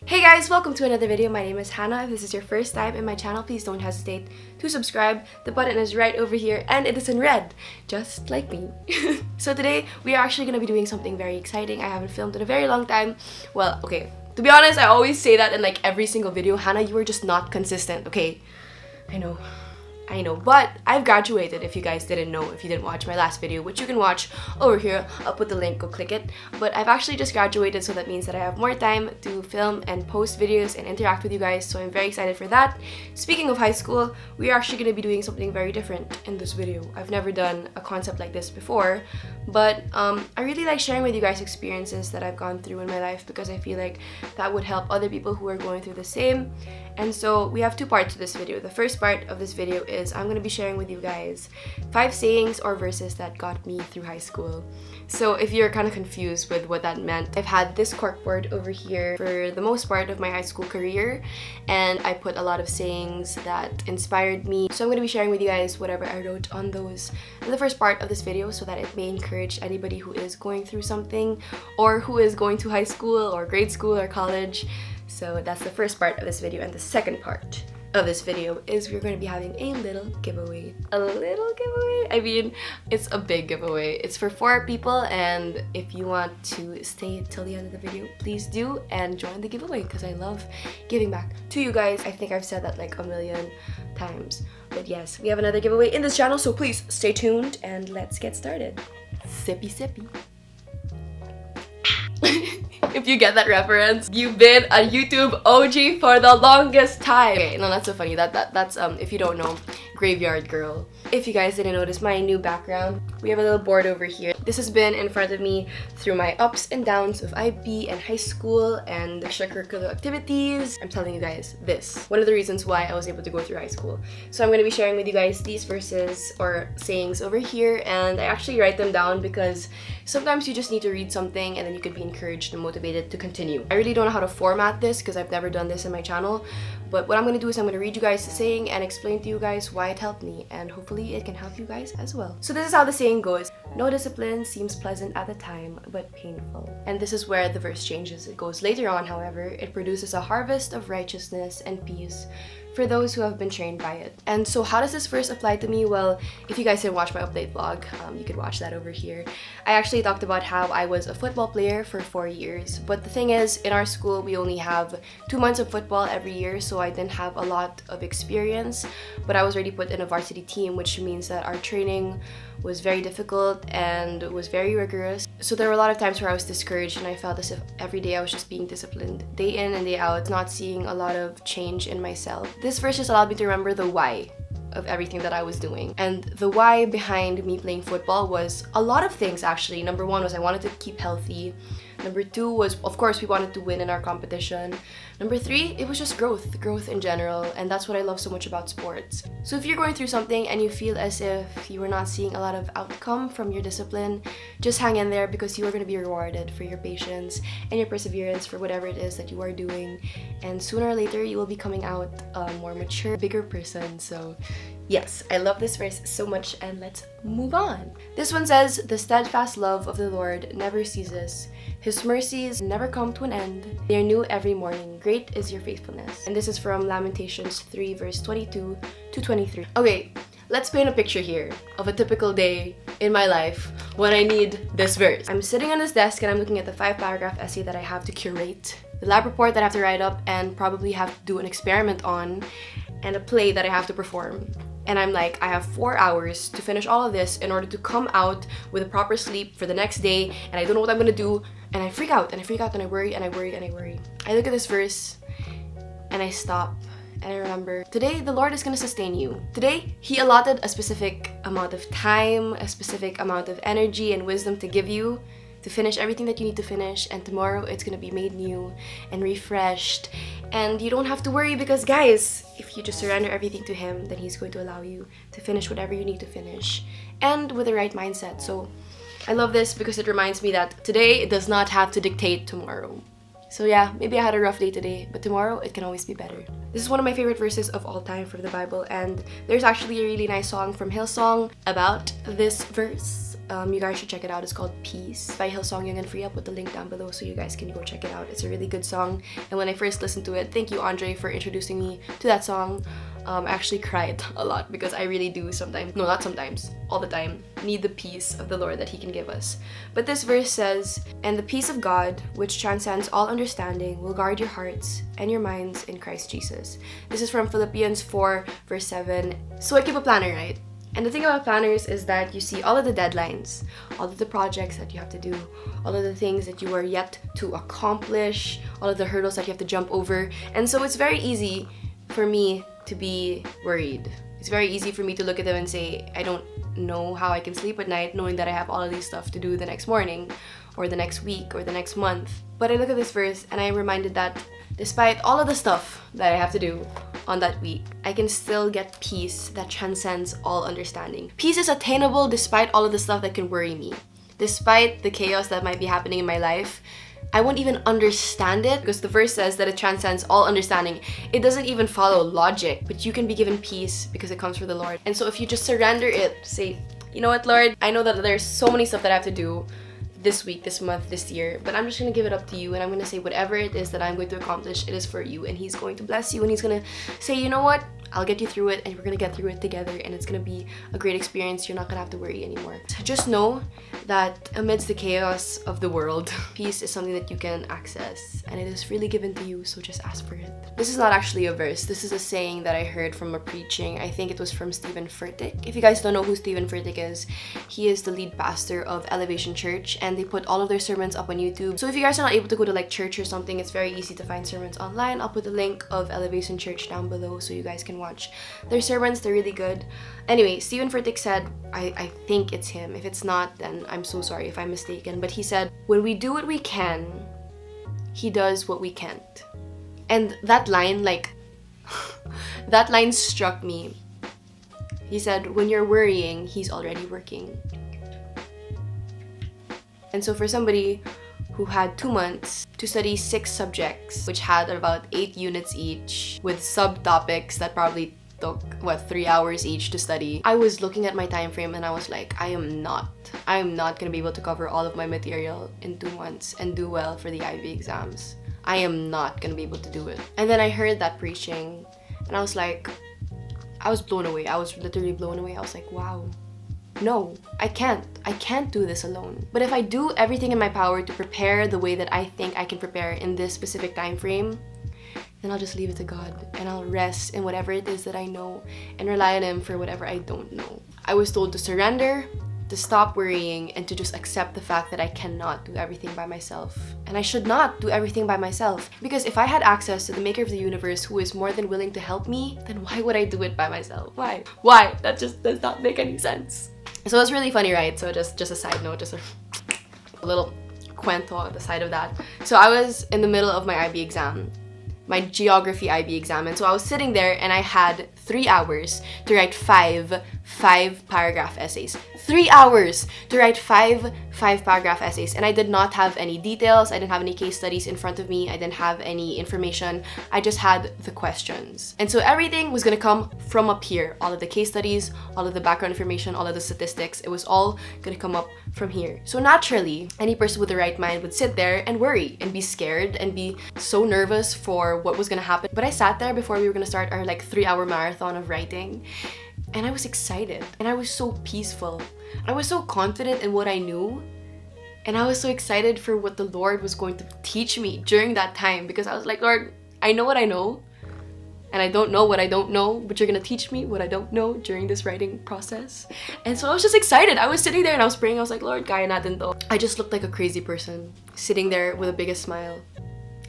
Hey guys, welcome to another video. My name is Hannah. If this is your first time in my channel, please don't hesitate to subscribe. The button is right over here and it is in red, just like me. So today, we are actually going to be doing something very exciting. I haven't filmed in a very long time. Well, okay, to be honest, I always say that in like every single video. Hannah, you are just not consistent, okay? I know, but I've graduated, if you guys didn't know, if you didn't watch my last video, which you can watch over here. I'll put the link, go click it. But I've actually just graduated, so that means that I have more time to film and post videos and interact with you guys, so I'm very excited for that. Speaking of high school, we are actually going to be doing something very different in this video. I've never done a concept like this before, but I really like sharing with you guys experiences that I've gone through in my life because I feel like that would help other people who are going through the same. And so we have two parts to this video. The first part of this video is I'm going to be sharing with you guys 5 sayings or verses that got me through high school. So if you're kind of confused with what that meant, I've had this corkboard over here for the most part of my high school career, and I put a lot of sayings that inspired me. So I'm going to be sharing with you guys whatever I wrote on those in the first part of this video so that it may encourage anybody who is going through something or who is going to high school or grade school or college. So that's the first part of this video, and the second part of this video is we're going to be having a little giveaway. A little giveaway? I mean, it's a big giveaway. It's for 4 people, and if you want to stay till the end of the video, please do and join the giveaway because I love giving back to you guys. I think I've said that like a million times. But yes, we have another giveaway in this channel, so please stay tuned and let's get started. Sippy sippy. If you get that reference, you've been a YouTube OG for the longest time. Okay, no, that's so funny. That's if you don't know, Graveyard Girl. If you guys didn't notice my new background, we have a little board over here. This has been in front of me through my ups and downs of IB and high school and extracurricular activities. I'm telling you guys this. One of the reasons why I was able to go through high school. So I'm going to be sharing with you guys these verses or sayings over here, and I actually write them down because sometimes you just need to read something and then you could be encouraged and motivated to continue. I really don't know how to format this because I've never done this in my channel, but what I'm going to do is I'm going to read you guys the saying and explain to you guys why it helped me, and hopefully it can help you guys as well. So this is how the saying goes. No discipline seems pleasant at the time, but painful. And this is where the verse changes. It goes later on, however, it produces a harvest of righteousness and peace for those who have been trained by it. And so how does this verse apply to me? Well, if you guys didn't watch my update vlog, you could watch that over here. I actually talked about how I was a football player for 4 years. But the thing is, in our school, we only have 2 months of football every year, so I didn't have a lot of experience. But I was already put in a varsity team, which means that our training was very difficult and was very rigorous. So there were a lot of times where I was discouraged and I felt as if every day I was just being disciplined, day in and day out, not seeing a lot of change in myself. This verse just allowed me to remember the why of everything that I was doing. And the why behind me playing football was a lot of things actually. Number 1 was I wanted to keep healthy. Number 2 was, of course, we wanted to win in our competition. Number 3, it was just growth in general, and that's what I love so much about sports. So if you're going through something and you feel as if you are not seeing a lot of outcome from your discipline, just hang in there because you are going to be rewarded for your patience and your perseverance for whatever it is that you are doing. And sooner or later, you will be coming out a more mature, bigger person. So yes, I love this verse so much, and let's move on. This one says, "The steadfast love of the Lord never ceases. His mercies never come to an end. They are new every morning. Great is your faithfulness." And this is from Lamentations 3 verse 22 to 23. Okay, let's paint a picture here of a typical day in my life when I need this verse. I'm sitting on this desk and I'm looking at the 5-paragraph essay that I have to curate, the lab report that I have to write up and probably have to do an experiment on, and a play that I have to perform. And I'm like, I have 4 hours to finish all of this in order to come out with a proper sleep for the next day, and I don't know what I'm gonna do, and I freak out, and I worry, and I worry, and I worry. I look at this verse, and I stop, and I remember, today the Lord is gonna sustain you. Today, He allotted a specific amount of time, a specific amount of energy and wisdom to give you, to finish everything that you need to finish, and tomorrow it's gonna be made new and refreshed. And you don't have to worry because, guys, if you just surrender everything to Him, then He's going to allow you to finish whatever you need to finish, and with the right mindset. So I love this because it reminds me that today does not have to dictate tomorrow. So yeah, maybe I had a rough day today, but tomorrow it can always be better. This is one of my favorite verses of all time from the Bible, and there's actually a really nice song from Hillsong about this verse. You guys should check it out. It's called Peace by Hillsong Young and Free. I'll put the link down below so you guys can go check it out. It's a really good song. And when I first listened to it, thank you, Andre, for introducing me to that song. I actually cried a lot because I really do sometimes, no, not sometimes, all the time, need the peace of the Lord that He can give us. But this verse says, "And the peace of God, which transcends all understanding, will guard your hearts and your minds in Christ Jesus." This is from Philippians 4, verse 7. So I keep a planner, right? And the thing about planners is that you see all of the deadlines, all of the projects that you have to do, all of the things that you are yet to accomplish, all of the hurdles that you have to jump over. And so it's very easy for me to be worried. It's very easy for me to look at them and say, I don't know how I can sleep at night knowing that I have all of these stuff to do the next morning or the next week or the next month. But I look at this verse and I am reminded that despite all of the stuff that I have to do on that week, I can still get peace that transcends all understanding. Peace is attainable despite all of the stuff that can worry me. Despite the chaos that might be happening in my life, I won't even understand it because the verse says that it transcends all understanding. It doesn't even follow logic, but you can be given peace because it comes from the Lord. And so if you just surrender it, say, you know what, Lord, I know that there's so many stuff that I have to do this week, this month, this year, but I'm just gonna give it up to you and I'm gonna say whatever it is that I'm going to accomplish, it is for you, and He's going to bless you and He's gonna say, you know what, I'll get you through it and we're gonna get through it together and it's gonna be a great experience. You're not gonna have to worry anymore. So just know that amidst the chaos of the world, peace is something that you can access and it is freely given to you, so just ask for it. This is not actually a verse. This is a saying that I heard from a preaching. I think it was from Stephen Furtick. If you guys don't know who Stephen Furtick is, he is the lead pastor of Elevation Church and they put all of their sermons up on YouTube. So if you guys are not able to go to like church or something, it's very easy to find sermons online. I'll put the link of Elevation Church down below so you guys can watch their sermons. They're really good. Anyway, Stephen Furtick said, I think it's him. If it's not, then I'm so sorry if I'm mistaken. But he said, when we do what we can, He does what we can't. And that line, that line struck me. He said, when you're worrying, He's already working. And so for somebody who had 2 months to study 6 subjects, which had about 8 units each, with subtopics that probably took 3 hours each to study, I was looking at my time frame and I was like, I am not gonna be able to cover all of my material in 2 months and do well for the IB exams. I am not gonna be able to do it. And then I heard that preaching and I was like, I was blown away. I was literally blown away. I was like, wow. No, I can't do this alone. But if I do everything in my power to prepare the way that I think I can prepare in this specific time frame, then I'll just leave it to God and I'll rest in whatever it is that I know and rely on Him for whatever I don't know. I was told to surrender, to stop worrying, and to just accept the fact that I cannot do everything by myself. And I should not do everything by myself, because if I had access to the maker of the universe who is more than willing to help me, then why would I do it by myself? Why? That just does not make any sense. So it's really funny, right? So just a side note, just a little cuento on the side of that. So I was in the middle of my IB exam, my geography IB exam, and so I was sitting there and I had 3 hours to write five paragraph essays. 3 hours to write five paragraph essays, and I did not have any details. I didn't have any case studies in front of me. I didn't have any information. I just had the questions. And so everything was gonna come from up here. All of the case studies, all of the background information, all of the statistics, it was all gonna come up from here. So naturally, any person with the right mind would sit there and worry and be scared and be so nervous for what was gonna happen. But I sat there before we were gonna start our 3-hour marathon of writing, and I was excited and I was so peaceful. I was so confident in what I knew, and I was so excited for what the Lord was going to teach me during that time, because I was like, Lord, I know what I know and I don't know what I don't know, but you're gonna teach me what I don't know during this writing process. And so I was just excited. I was sitting there and I was praying. I was like, Lord, kaya natin to. I just looked like a crazy person sitting there with the biggest smile,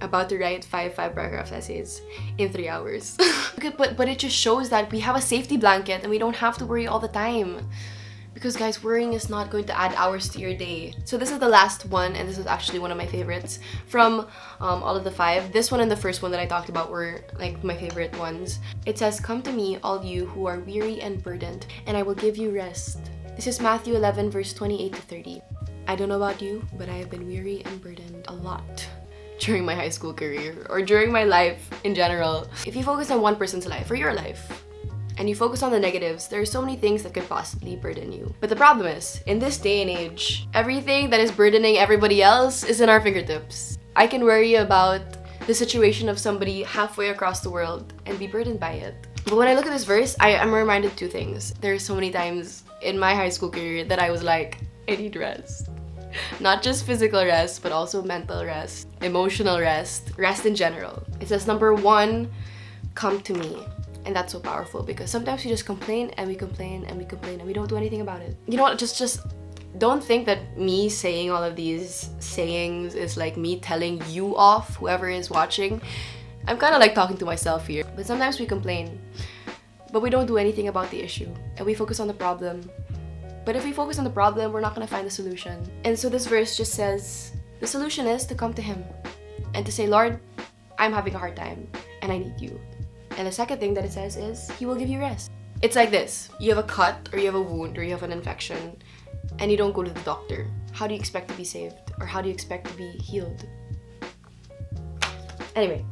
about to write five paragraph essays in 3 hours. Okay, but it just shows that we have a safety blanket and we don't have to worry all the time. Because guys, worrying is not going to add hours to your day. So this is the last one, and this is actually one of my favorites from all of the 5. This one and the first one that I talked about were like my favorite ones. It says, "Come to me, all you who are weary and burdened, and I will give you rest." This is Matthew 11 verse 28 to 30. I don't know about you, but I have been weary and burdened a lot during my high school career or during my life in general. If you focus on one person's life or your life, and you focus on the negatives, there are so many things that could possibly burden you. But the problem is, in this day and age, everything that is burdening everybody else is in our fingertips. I can worry about the situation of somebody halfway across the world and be burdened by it. But when I look at this verse, I'm reminded two things. There are so many times in my high school career that I was like, I need rest. Not just physical rest, but also mental rest, emotional rest, rest in general. It says, number one, come to me. And that's so powerful because sometimes we just complain and we complain and we complain and we don't do anything about it. You know what? Just don't think that me saying all of these sayings is like me telling you off, whoever is watching. I'm kind of like talking to myself here. But sometimes we complain, but we don't do anything about the issue and we focus on the problem. But if we focus on the problem, we're not going to find the solution. And so this verse just says, the solution is to come to him and to say, Lord, I'm having a hard time and I need you. And the second thing that it says is, he will give you rest. It's like this. You have a cut or you have a wound or you have an infection and you don't go to the doctor. How do you expect to be saved? Or how do you expect to be healed? Anyway,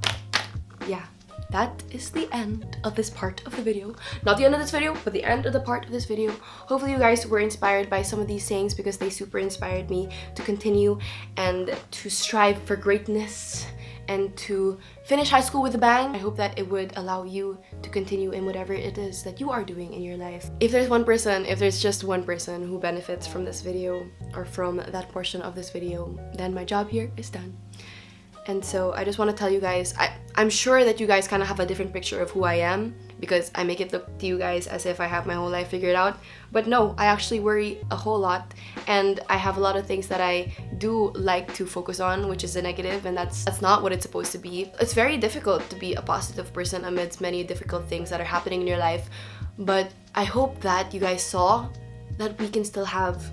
yeah, that is the end of this part of the video. Not the end of this video, but the end of the part of this video. Hopefully you guys were inspired by some of these sayings because they super inspired me to continue and to strive for greatness and to finish high school with a bang. I hope that it would allow you to continue in whatever it is that you are doing in your life. If there's just one person who benefits from this video or from that portion of this video, then my job here is done. And so I just want to tell you guys, I'm sure that you guys kind of have a different picture of who I am because I make it look to you guys as if I have my whole life figured out. But no, I actually worry a whole lot and I have a lot of things that I do like to focus on, which is the negative, and that's not what it's supposed to be. It's very difficult to be a positive person amidst many difficult things that are happening in your life. But I hope that you guys saw that we can still have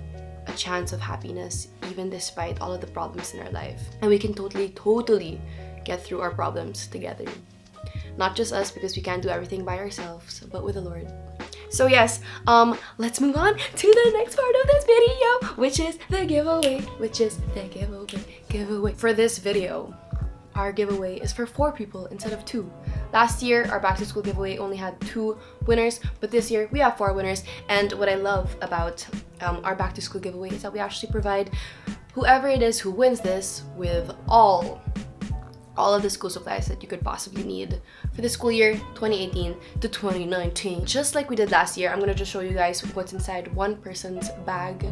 a chance of happiness even despite all of the problems in our life, and we can totally get through our problems together. Not just us, because we can't do everything by ourselves, but with the Lord. So yes, let's move on to the next part of this video, which is the giveaway. For this video, our giveaway is for 4 people instead of 2. Last year, our back to school giveaway only had 2 winners, but this year we have 4 winners. And what I love about our back to school giveaway is that we actually provide whoever it is who wins this with all of the school supplies that you could possibly need for the school year 2018 to 2019. Just like we did last year, I'm gonna just show you guys what's inside one person's bag,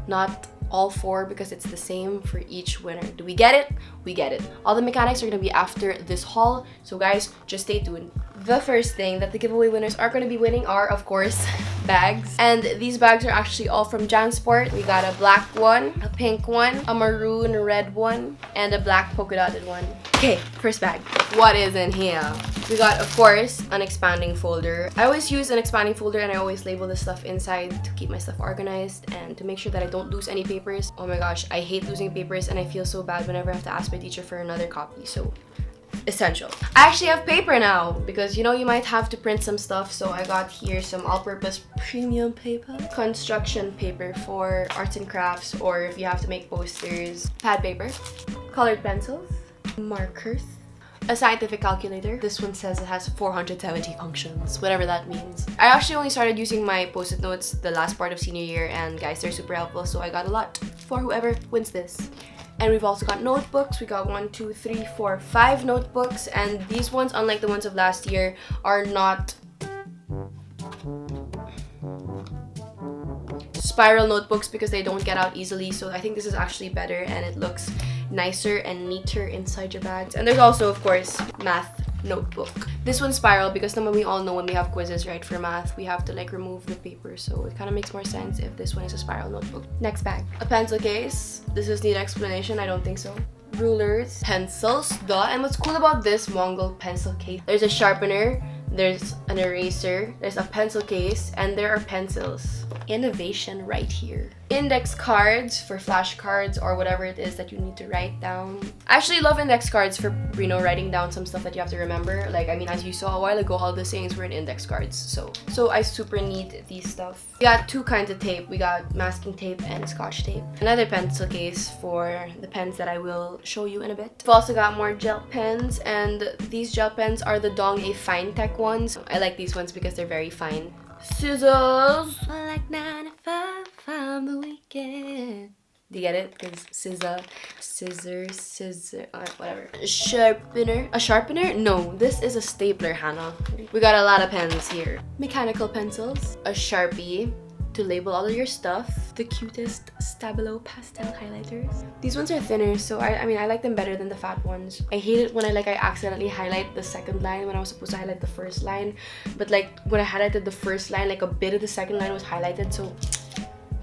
not all 4, because it's the same for each winner. Do we get it? We get it. All the mechanics are gonna be after this haul, so guys, just stay tuned. The first thing that the giveaway winners are gonna be winning are, of course, bags. And these bags are actually all from JanSport. We got a black one, a pink one, a maroon red one, and a black polka dotted one. Okay, first bag. What is in here? We got, of course, an expanding folder. I always use an expanding folder and I always label the stuff inside to keep my stuff organized and to make sure that I don't lose any papers. Oh my gosh, I hate losing papers and I feel so bad whenever I have to ask my teacher for another copy. So essential. I actually have paper now because you know you might have to print some stuff, so I got here some all-purpose premium paper, construction paper for arts and crafts, or if you have to make posters, pad paper, colored pencils, markers, a scientific calculator. This one says it has 470 functions, whatever that means. I actually only started using my post-it notes the last part of senior year, and guys, they're super helpful, so I got a lot for whoever wins this. And we've also got notebooks. We got 1, 2, 3, 4, 5 notebooks, and these ones, unlike the ones of last year, are not spiral notebooks because they don't get out easily. So I think this is actually better and it looks nicer and neater inside your bags. And there's also, of course, math notebook. This one's spiral because we all know when we have quizzes, right, for math, we have to like remove the paper, so it kind of makes more sense if this one is a spiral notebook. Next bag. A pencil case. This is need explanation? I don't think so. Rulers, pencils, and what's cool about this Mongol pencil case, there's a sharpener, there's an eraser, there's a pencil case, and there are pencils. Innovation right here. index cards for flashcards or whatever it is that you need to write down. I actually love index cards for, you know, writing down some stuff that you have to remember. Like, I mean, as you saw a while ago, all the sayings were in index cards. So I super need these stuff. We got two kinds of tape. We got masking tape and scotch tape. Another pencil case for the pens that I will show you in a bit. We've also got more gel pens, and these gel pens are the goo.gl Fine Tech ones. I like these ones because they're very fine. Scissors, like 95 from the weekend. Do you get it? Because scissor, whatever. Sharpener. A sharpener? No, this is a stapler, Hannah. We got a lot of pens here. Mechanical pencils. A Sharpie to label all of your stuff. The cutest Stabilo pastel highlighters. These ones are thinner, so I mean I like them better than the fat ones. I hate it when I accidentally highlight the second line when I was supposed to highlight the first line. But like when I highlighted the first line, like a bit of the second line was highlighted, so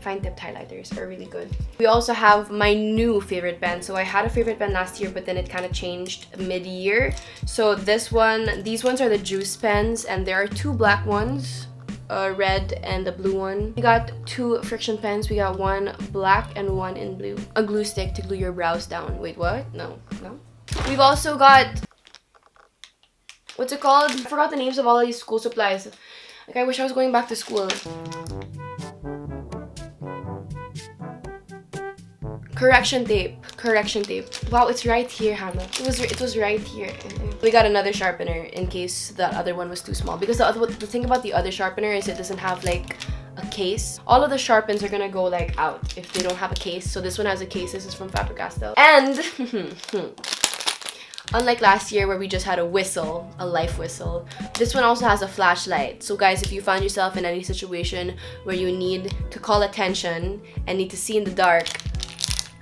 fine tipped highlighters are really good. We also have my new favorite pen. So I had a favorite pen last year, but then it kind of changed mid-year. So these ones are the juice pens, and there are two black ones, a red and a blue one. We got two friction pens. We got one black and one in blue. A glue stick to glue your brows down. Wait, what? No. We've also got, what's it called? I forgot the names of all of these school supplies. Like, I wish I was going back to school. Correction tape. Wow, it's right here, Hannah. It was right here. We got another sharpener in case that other one was too small, because the thing about the other sharpener is it doesn't have like a case. All of the sharpens are gonna go like out if they don't have a case. So this one has a case. This is from Faber-Castell. And unlike last year where we just had a whistle, a life whistle, this one also has a flashlight. So guys, if you find yourself in any situation where you need to call attention and need to see in the dark,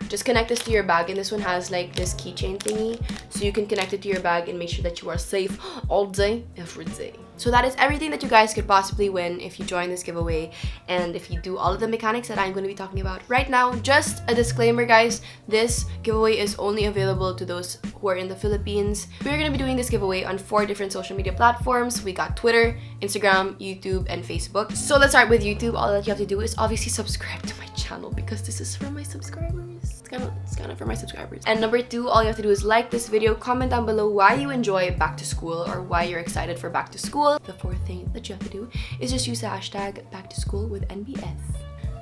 just connect this to your bag, and this one has like this keychain thingy, so you can connect it to your bag and make sure that you are safe all day, every day. So that is everything that you guys could possibly win if you join this giveaway and if you do all of the mechanics that I'm going to be talking about right now. Just a disclaimer, guys, this giveaway is only available to those who are in the Philippines. We're going to be doing this giveaway on 4 different social media platforms. We got Twitter, Instagram, YouTube, and Facebook. So let's start with YouTube. All that you have to do is obviously subscribe to my channel because this is for my subscribers. It's kind of for my subscribers. And number 2, all you have to do is like this video, comment down below why you enjoy back to school or why you're excited for back to school. The 4th thing that you have to do is just use the hashtag back to school with NBS.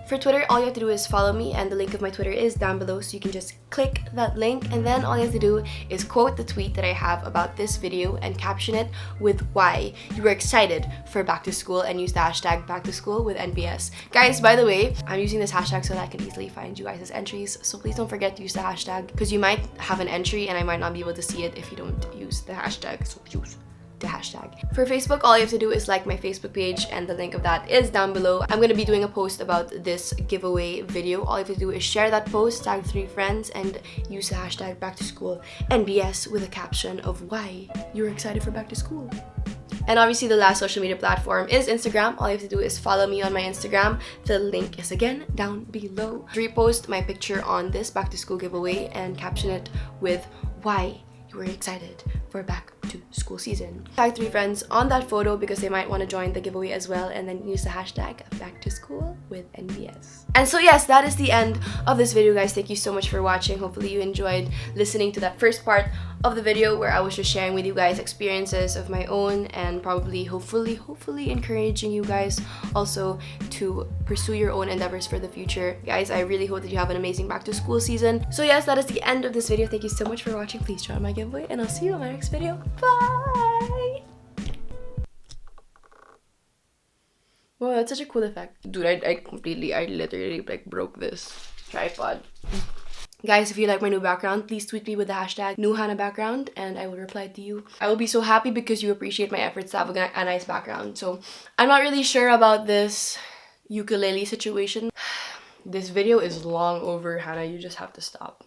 For Twitter, all you have to do is follow me, and the link of my Twitter is down below, so you can just click that link, and then all you have to do is quote the tweet that I have about this video and caption it with why you were excited for back to school and use the hashtag back to school with NBS. Guys, by the way, I'm using this hashtag so that I can easily find you guys' entries, so please don't forget to use the hashtag because you might have an entry and I might not be able to see it if you don't use the hashtag, so use the hashtag. For Facebook, all you have to do is like my Facebook page, and the link of that is down below. I'm going to be doing a post about this giveaway video. All you have to do is share that post, tag 3 friends, and use the hashtag back to school NBS with a caption of why you're excited for back to school. And obviously the last social media platform is Instagram. All you have to do is follow me on my Instagram. The link is again down below. Repost my picture on this back to school giveaway and caption it with why you were excited for back to school season. Tag 3 friends on that photo because they might want to join the giveaway as well, and then use the hashtag back to school with NBS. And so yes, that is the end of this video, guys. Thank you so much for watching. Hopefully you enjoyed listening to that first part of the video where I was just sharing with you guys experiences of my own, and probably hopefully encouraging you guys also to pursue your own endeavors for the future. Guys, I really hope that you have an amazing back to school season. So yes, that is the end of this video. Thank you so much for watching. Please join my giveaway, and I'll see you in my next video. Bye! Wow, that's such a cool effect. Dude, I literally like broke this tripod. Guys, if you like my new background, please tweet me with the hashtag #NewHannahBackground and I will reply to you. I will be so happy because you appreciate my efforts to have a nice background. So I'm not really sure about this ukulele situation. This video is long over, Hannah. You just have to stop.